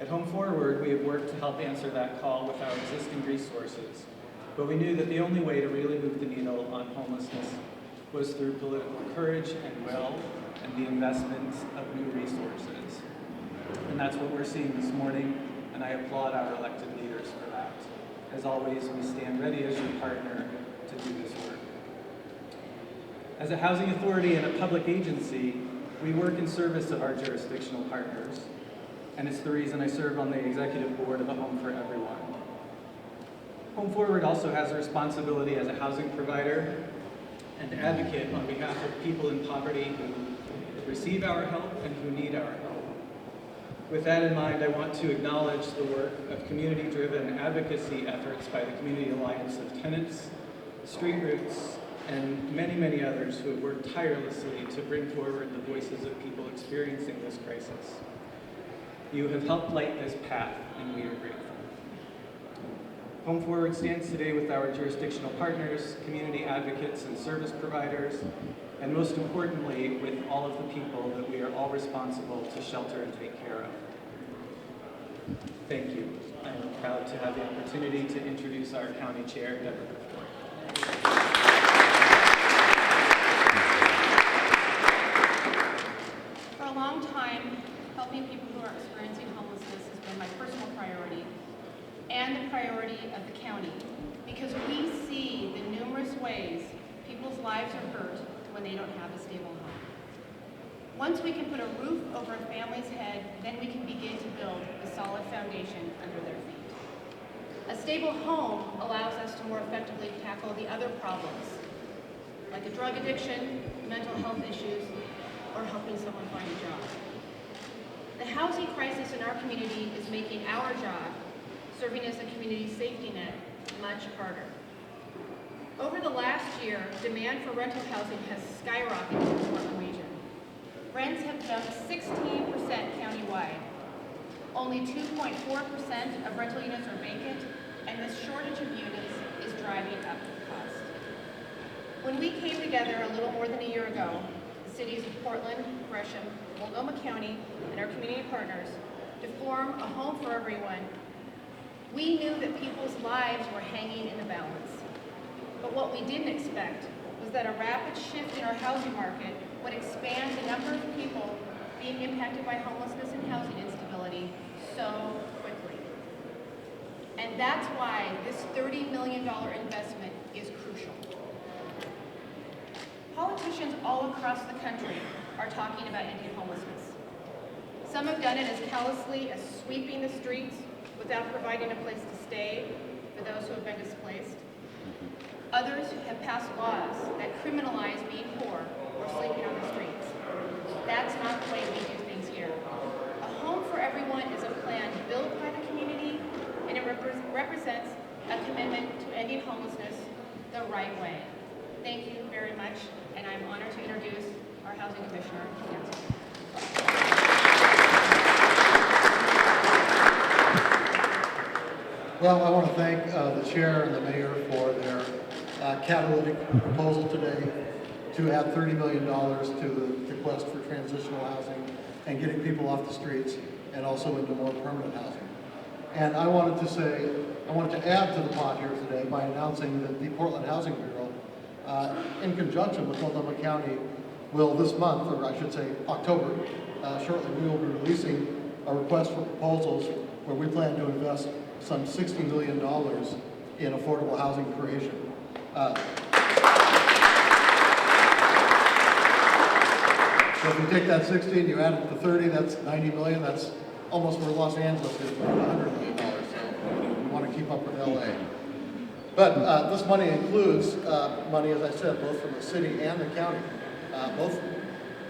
At Home Forward, we have worked to help answer that call with our existing resources, but we knew that the only way to really move the needle on homelessness was through political courage and will and the investment of new resources. And that's what we're seeing this morning, and I applaud our elected leaders for that. As always, we stand ready as your partner to do this work. As a housing authority and a public agency, we work in service of our jurisdictional partners, and it's the reason I serve on the executive board of A Home for Everyone. Home Forward also has a responsibility as a housing provider and advocate on behalf of people in poverty who receive our help and who need our help. With that in mind, I want to acknowledge the work of community-driven advocacy efforts by the Community Alliance of Tenants, Street Roots, and many, many others who have worked tirelessly to bring forward the voices of people experiencing this crisis. You have helped light this path, and we are grateful. Home Forward stands today with our jurisdictional partners, community advocates, and service providers, and most importantly, with all of the people that we are all responsible to shelter and take care of. Thank you. I'm proud to have the opportunity to introduce our County Chair, Deborah Ford. For a long time, helping people who are experiencing homelessness has been my personal priority and the priority of the county, because we see the numerous ways people's lives are hurt when they don't have a stable home. Once we can put a roof over a family's head, then we can begin to build a solid foundation under their feet. A stable home allows us to more effectively tackle the other problems, like a drug addiction, mental health issues, or helping someone find a job. The housing crisis in our community is making our job, serving as a community safety net, much harder. Over the last year, demand for rental housing has skyrocketed in the Portland region. Rents have jumped 16% countywide. Only 2.4% of rental units are vacant, and this shortage of units is driving up the cost. When we came together a little more than a year ago, the cities of Portland, Gresham, Multnomah County, and our community partners, to form A Home for Everyone, we knew that people's lives were hanging in the balance. But what we didn't expect was that a rapid shift in our housing market would expand the number of people being impacted by homelessness and housing instability so quickly. And that's why this $30 million investment is crucial. Politicians all across the country are talking about ending homelessness. Some have done it as callously as sweeping the streets without providing a place to stay for those who have been displaced. Others have passed laws that criminalize being poor or sleeping on the streets. That's not the way we do things here. A Home for Everyone is a plan built by the community, and it represents a commitment to ending homelessness the right way. Thank you very much, and I'm honored to introduce our Housing Commissioner, Nancy. Well, I want to thank the chair and the mayor for their catalytic proposal today to add $30 million to the request for transitional housing and getting people off the streets and also into more permanent housing. And I wanted to add to the pot here today by announcing that the Portland Housing Bureau, in conjunction with Multnomah County, will this month, or I should say October, shortly we will be releasing a request for proposals where we plan to invest some $60 million in affordable housing creation. So if you take that 60 and you add it to 30, that's 90 million. That's almost where Los Angeles is with $100 million. So we want to keep up with LA. But this money includes money, as I said, both from the city and the county. Both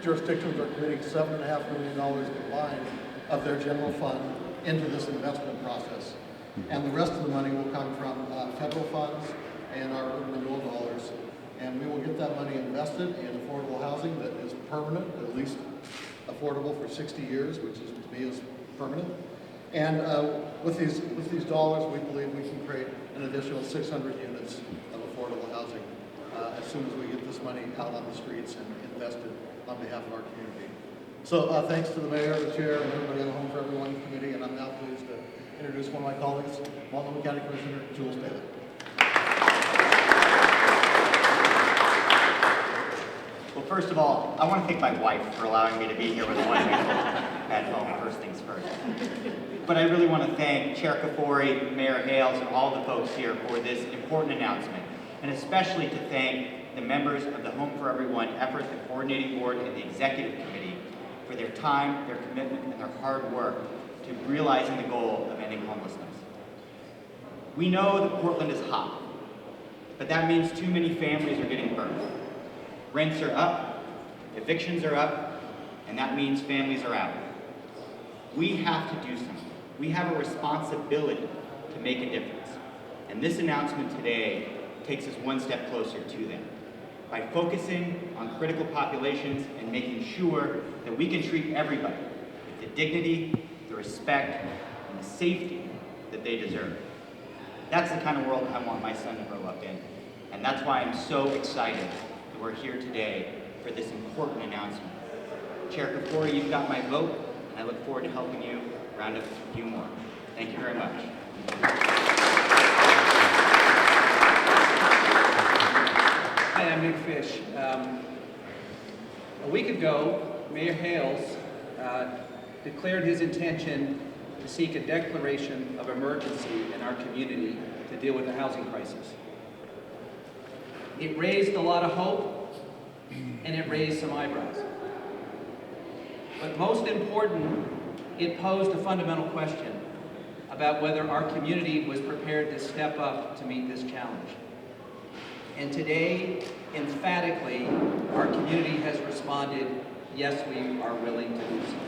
jurisdictions are committing $7.5 million combined of their general fund into this investment process. And the rest of the money will come from federal funds and our urban renewal dollars. And we will get that money invested in affordable housing that is permanent, at least affordable for 60 years, which is, to me, is permanent. And with these dollars, we believe we can create an additional 600 units of affordable housing as soon as we get this money out on the streets and invested on behalf of our community. So thanks to the mayor, the chair, and everybody on the Home for Everyone committee, and I'm now pleased Multnomah County Commissioner Jules Taylor. Well, first of all, I want to thank my wife for allowing me to be here with one at home, first things first. But I really want to thank Chair Kafori, Mayor Hales, and all the folks here for this important announcement, and especially to thank the members of the Home for Everyone effort, the coordinating board, and the executive committee for their time, their commitment, and their hard work to realizing the goal of ending homelessness. We know that Portland is hot, but that means too many families are getting burned. Rents are up, evictions are up, and that means families are out. We have to do something. We have a responsibility to make a difference. And this announcement today takes us one step closer to them by focusing on critical populations and making sure that we can treat everybody with the dignity, the respect, and the safety that they deserve. That's the kind of world I want my son to grow up in. And that's why I'm so excited that we're here today for this important announcement. Chair Kafori, you've got my vote, and I look forward to helping you round up a few more. Thank you very much. Hi, I'm Nick Fish. A week ago, Mayor Hales declared his intention to seek a declaration of emergency in our community to deal with the housing crisis. It raised a lot of hope, and it raised some eyebrows. But most important, it posed a fundamental question about whether our community was prepared to step up to meet this challenge. And today, emphatically, our community has responded, yes, we are willing to do so.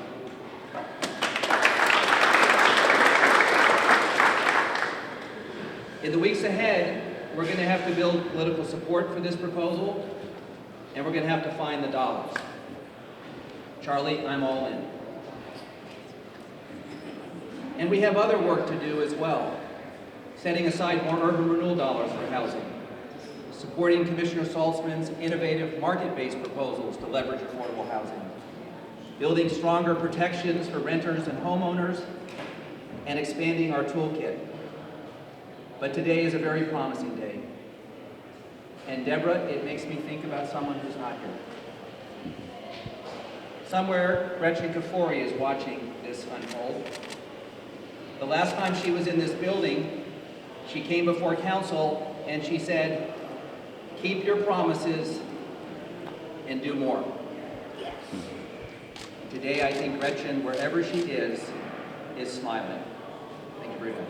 In the weeks ahead, we're going to have to build political support for this proposal, and we're going to have to find the dollars. Charlie, I'm all in. And we have other work to do as well, setting aside more urban renewal dollars for housing, supporting Commissioner Saltzman's innovative market-based proposals to leverage affordable housing, building stronger protections for renters and homeowners, and expanding our toolkit. But today is a very promising day. And Deborah, it makes me think about someone who's not here. Somewhere, Gretchen Kafori is watching this unfold. The last time she was in this building, she came before council and she said, keep your promises and do more. Today, I think Gretchen, wherever she is smiling. Thank you very much.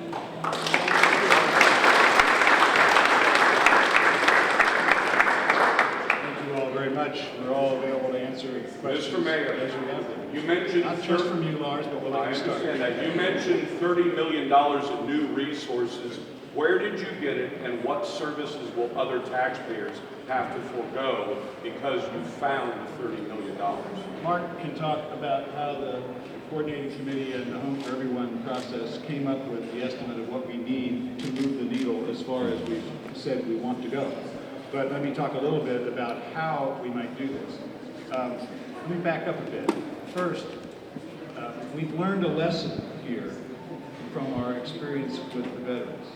Thank you all very much. We're all available to answer questions. Mr. Mayor, as you have them. you mentioned... Not just from you, Lars, but we'll let I you start. understand that. You mentioned $30 million in new resources. Where did you get it, and what services will other taxpayers have to forego because you found the $30 million? Mark can talk about how the coordinating committee and the Home for Everyone process came up with the estimate of what we need to move the needle as far as we said we want to go. But let me talk a little bit about how we might do this. Let me back up a bit. First, we've learned a lesson here from our experience with the veterans.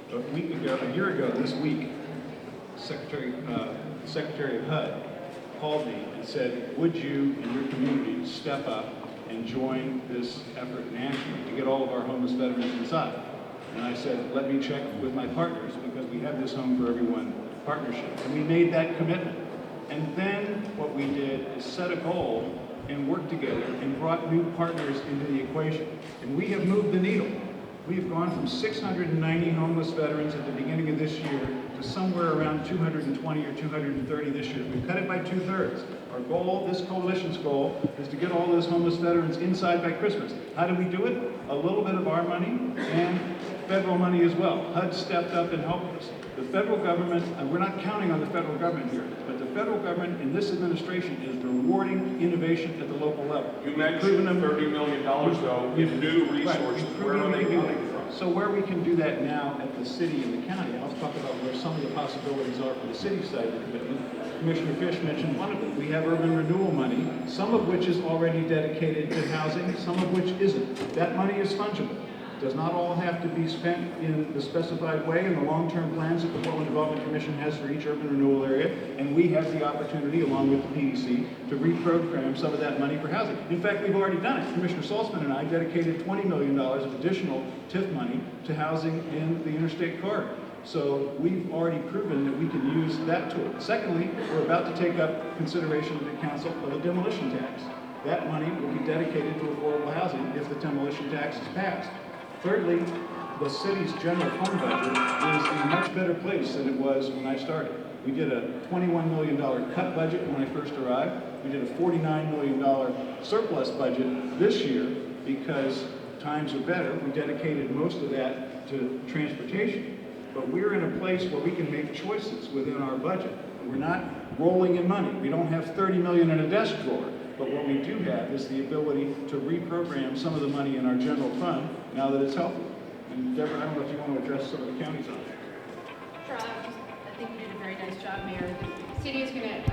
A year ago this week, Secretary of HUD called me and said, would you and your community step up and join this effort nationally to get all of our homeless veterans inside? And I said, let me check with my partners because we have this Home for Everyone partnership. And we made that commitment. And then what we did is set a goal and work together and brought new partners into the equation. And we have moved the needle. We've gone from 690 homeless veterans at the beginning of this year to somewhere around 220 or 230 this year. We've cut it by 2/3. Our goal, this coalition's goal, is to get all those homeless veterans inside by Christmas. How do we do it? A little bit of our money and federal money as well. HUD stepped up and helped us. The federal government, and we're not counting on the federal government here, but the federal government in this administration is rewarding innovation at the local level. You mentioned $30 million, though, in new resources. Where are they coming from? So where we can do that now at the city and the county, I'll talk about where some of the possibilities are for the city side of the commitment. Commissioner Fish mentioned one of them. We have urban renewal money, some of which is already dedicated to housing, some of which isn't. That money is fungible. Does not all have to be spent in the specified way in the long-term plans that the Portland Development Commission has for each urban renewal area, and we have the opportunity, along with the PDC, to reprogram some of that money for housing. In fact, we've already done it. Commissioner Saltzman and I dedicated $20 million of additional TIF money to housing in the interstate corridor. So we've already proven that we can use that tool. Secondly, we're about to take up consideration in the council of a demolition tax. That money will be dedicated to affordable housing if the demolition tax is passed. Thirdly, the city's general fund budget is in a much better place than it was when I started. We did a $21 million cut budget when I first arrived. We did a $49 million surplus budget this year because times are better. We dedicated most of that to transportation. But we're in a place where we can make choices within our budget. We're not rolling in money. We don't have $30 million in a desk drawer. But what we do have is the ability to reprogram some of the money in our general fund now that it's healthy. And Deborah, I don't know if you want to address some of the counties on it. Sure, I think you did a very nice job, Mayor. The city is going to